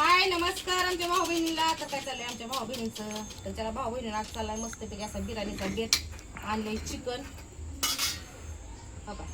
हाय नमस्कार आमच्या भाऊ बहिणीला. आता काय चाललंय आमच्या भाऊ बहिणीचं, तर त्याला भाऊ बहिणीला आज चाललाय मस्तपैकी असा बिर्याणीचा बेत. आणलंय चिकन, हो का,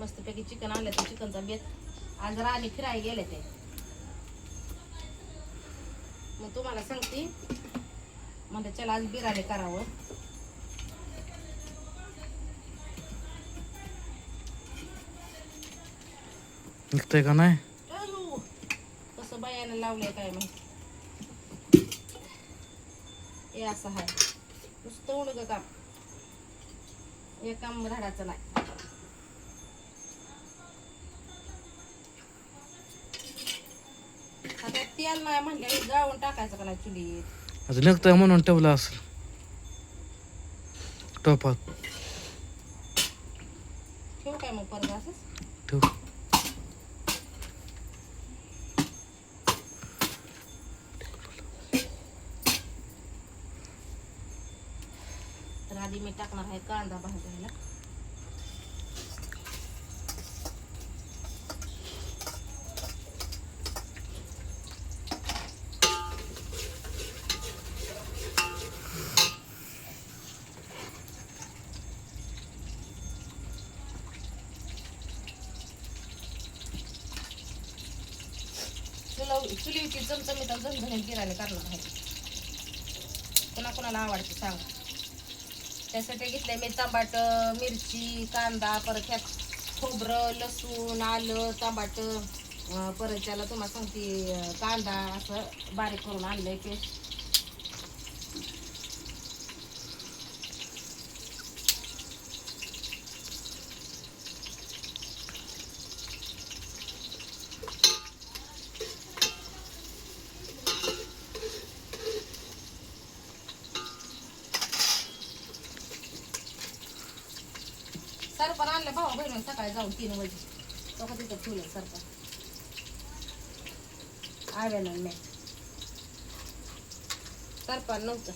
मस्तपैकी चिकन आणलं. तर चिकनचा बेत आज राणी फिरायला गेले ते. मग तुम्हाला सांगते म्हणजे चला आज बिर्याणी करावं. निघतंय का नाही? कसं बायानं लावलंय काय माहिती. हे असं आहे नुसतं उडग काम, हे काम झाडाचं नाही. आता तेल नाही म्हणले जाळून टाकायचं का नाही चुलीत. आता निघतंय म्हणून ठेवलं असेल टोपात. ठेवू काय मग परत असंच. ठेव. तर आधी मी टाकणार आहे कांदा भाजायला. चुलीवरची चमचमीत झणझणीत बिर्याणी करणार आहे. कोणाकोणाला आवडते सांगा. त्यासाठी घेतलंय मी टमाट, मिरची, कांदा, परत ह्यात खोबरं, लसूण, आलं, टमाट, परत त्याला तुम्हाला सांगते कांदा असं बारीक करून आणलंय पेस्ट. सरपण आणलं भाऊ बहिणी सकाळी जाऊन 3 वाजे. तो तिथं ठेवलं सरपण आव्यानं मी. सरपण नव्हतं.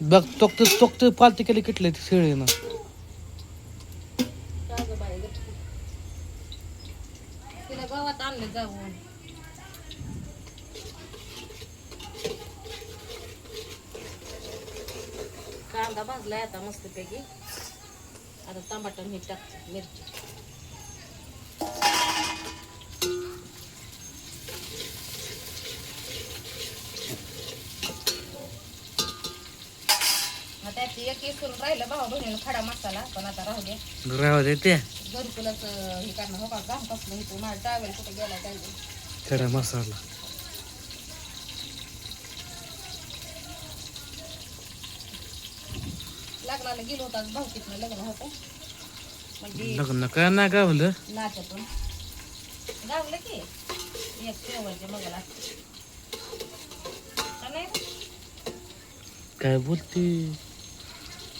बघ तोक्त पालती केली किटले ती शेळीनं. तिला गावात आणलं जाऊन. कांदा भाजलाय आता मस्तपैकी. आता टमाटर मीठ टाकते, मिरची. त्याची एक इसून राहिलं भाऊ बहिणीला खडा मसाला, पण आता राहू दे. राहू दे ते घरकुलच हे करणार. हो का काम कसलं इथं माझा टावेल कुठे गेला काय खडा मसाला. लग्नाला गेलो होता भाऊकीतनं लग्न होतं म्हणजे लग्न काय नाही गावलं. नात्यातून गावलं की एक शेवटचे मगला नाही. काय बोलती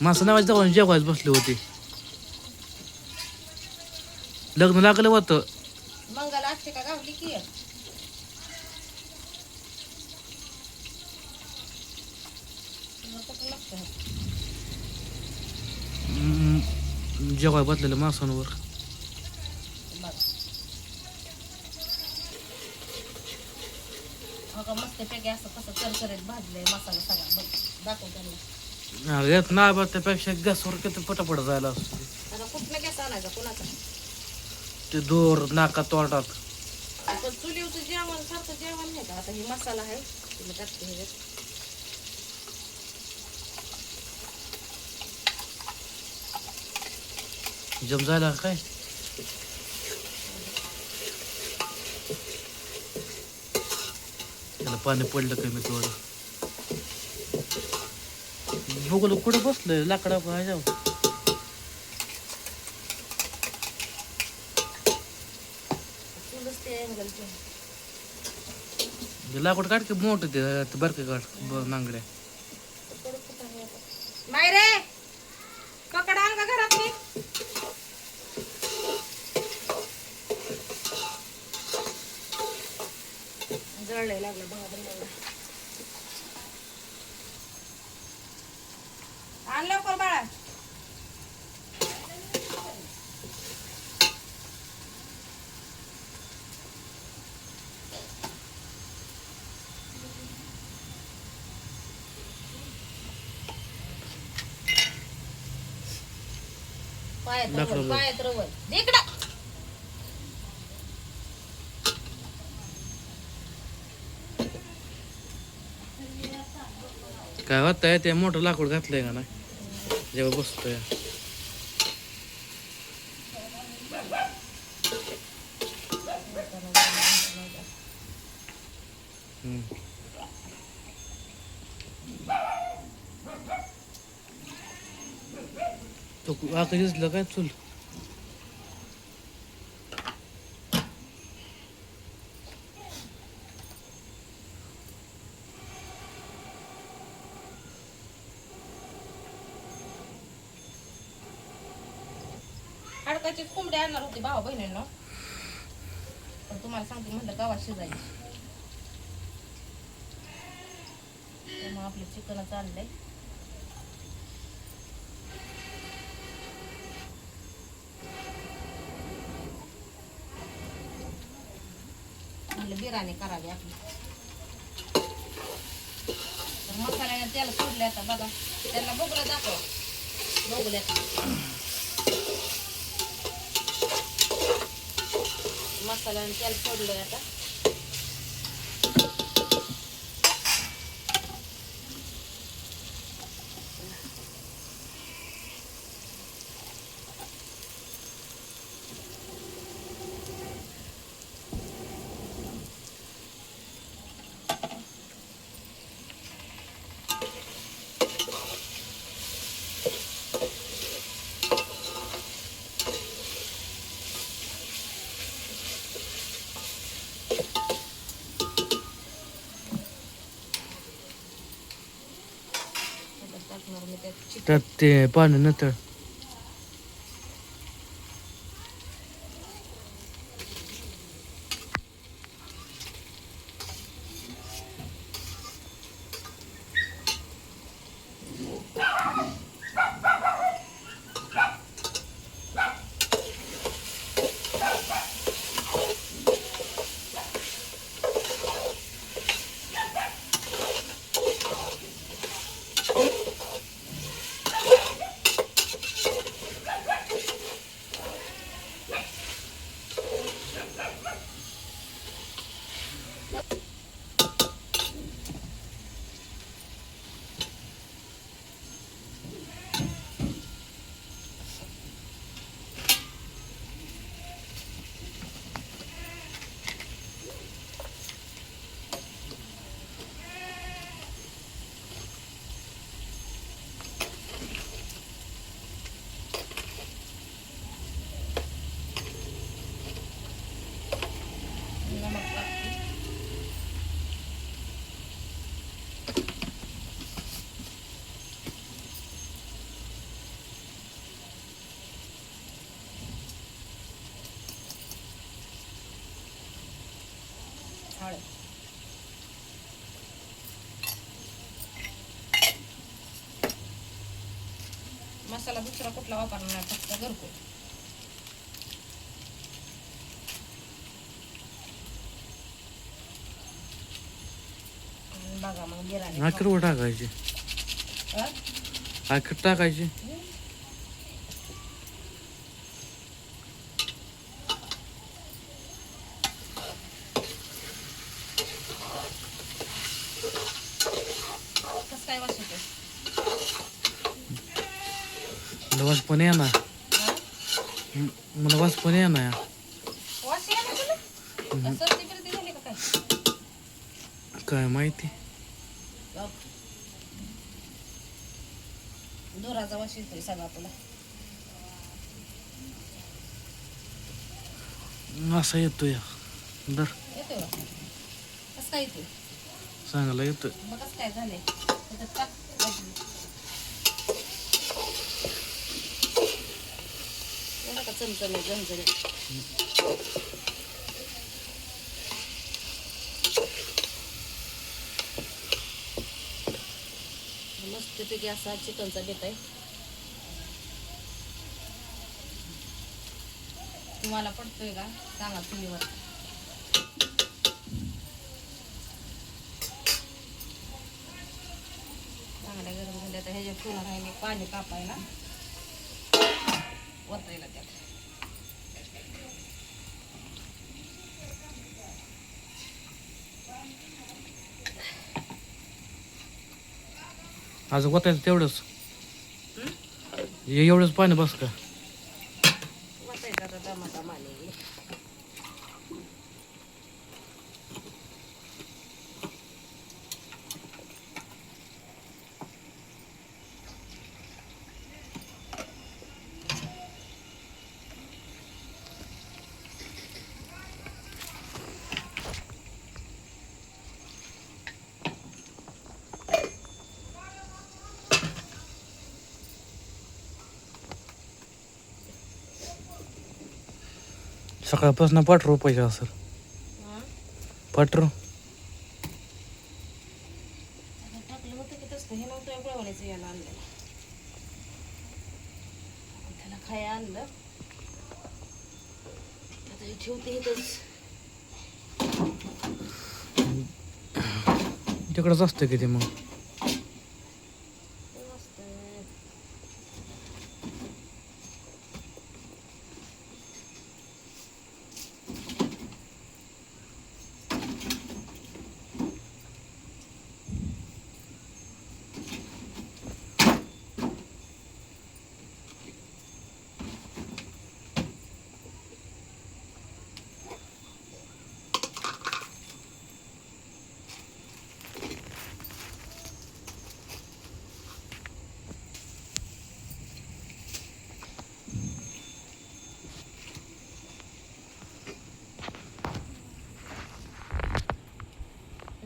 मासा नावाची जाऊन जेवायच बसली होती. लग्न लागलं होतं. मंगल असते का गावली की एक. जेवाय बसलेलं मासांवर. मस्त पैकी असं कसं चरचरीत भाजलंय मसाला सगळा. बघ दाखव त्यांना. येत नाही बा त्यापेक्षा गॅसवर किती पटापट जायला असतो. आता कुठनं गॅस आणायचा कुणाचा. ते दोर नाका तोंडात. पण चुलीवचं जेवण सारखं जेवण नाही का. आता हे मसाला आहे तुम्ही टाकते ह्याच्यात. जम जायला काय त्याला पाणी पडलं कमी थोडं. बघू कुठं बसलंय लाकडा ह्याच्यावर. लाकूड काढ की मोठं ते बरं काढ नांगड्या. नाही रे पकड आण का घरातली. गळायला लागला बघा बघा. आण लवकर बाळा. पायात रवल इकडं. काय होतंय ते मोठं लाकूड घातलंय का नाही जेव्हा बसतोय. तो आता दिसलं काय चुल. हाडकाची कोंबडी आणणार होती भावा बहिणींनो, पण तुम्हाला सांगते म्हणलं गावात शिजायची. त्यामुळे आपलं चिकनच आणलंय. म्हणलं बिर्याणी करावी आपली. तर मसाल्याने त्याला सोडले आता बघा. त्यांना बघूला दाखवा. बघूल्यात मसाल्याने त्याला सोडलंय आता. टाकणार मी त्यात चिकन. त्यात ते पाणी नंतर नमक टाकते. हळद. मसाला दुसरा कुठला वापरणार नाही, फक्त घरगुती. बघा मग बिर्याणी आखर वर टाकायची. आखर टाकायची. कसं काय वास येतो? वास पण येणार. हा? मला वास पण येणार. वास येणार तुला? का सर्दी बिर्दी झाली का काय? काय माहिती. धुराचा वास येतोय सगळा तुला. असा येतोय दर येतोय का? कसं काय येतोय? चांगला येतोय. मग कसं काय झालंय? त्याच्यात टाक भाजी. एवढा का चमचमीत झणझणीत. मस्तपैकी असा चिकनचा बेत आहे. तुम्हाला पडतोय का सांगा चुलीवर. चांगल्या गरम झाल्या तर ह्याच्यात ठेवणार आहे मी पाणी कापायला वतायला त्यात. आज होतायचं तेवढंच एवढंच पाणी बस का. वतायचं आता टमाटा माने. सकाळपासून पाठरू पैसे असेल. पाठरू टाकलं होतं की तसं हे नव्हतं एवढं याला आणलेलं. त्याला खाय आणलं आता हे ठेवते इथंच. तिकडंच असतं की ते मग. मस्त.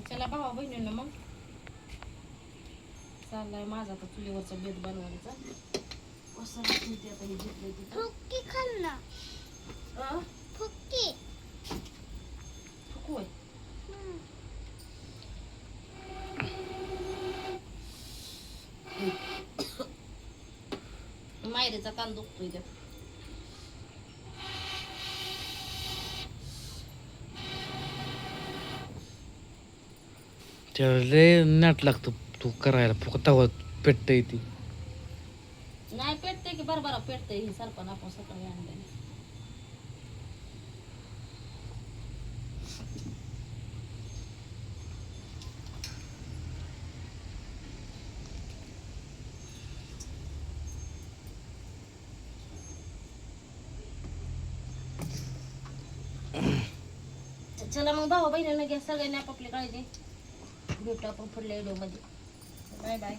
चला भावा बहिणींना मग चाललाय माझा आता चुलीवरचा बेत बनवायचा. कसं ठेवते आता हे घेतलंय तिथं. फुक्की खाल ना. फुक्की. फुकू आहे. मायरीचा कान दुखतोय त्यात. त्याला लय नाट लागतं तू करायला तवा पेटतंय ती. नाही पेटते की बरोबर पेटते. ही सरपण आपण सकाळी आणलेली. चला मग भाऊ बहिणींना घ्या सगळ्यांनी आपापली काळजी. भेटू आपण पुढल्या व्हिडिओ मध्ये. Bye bye.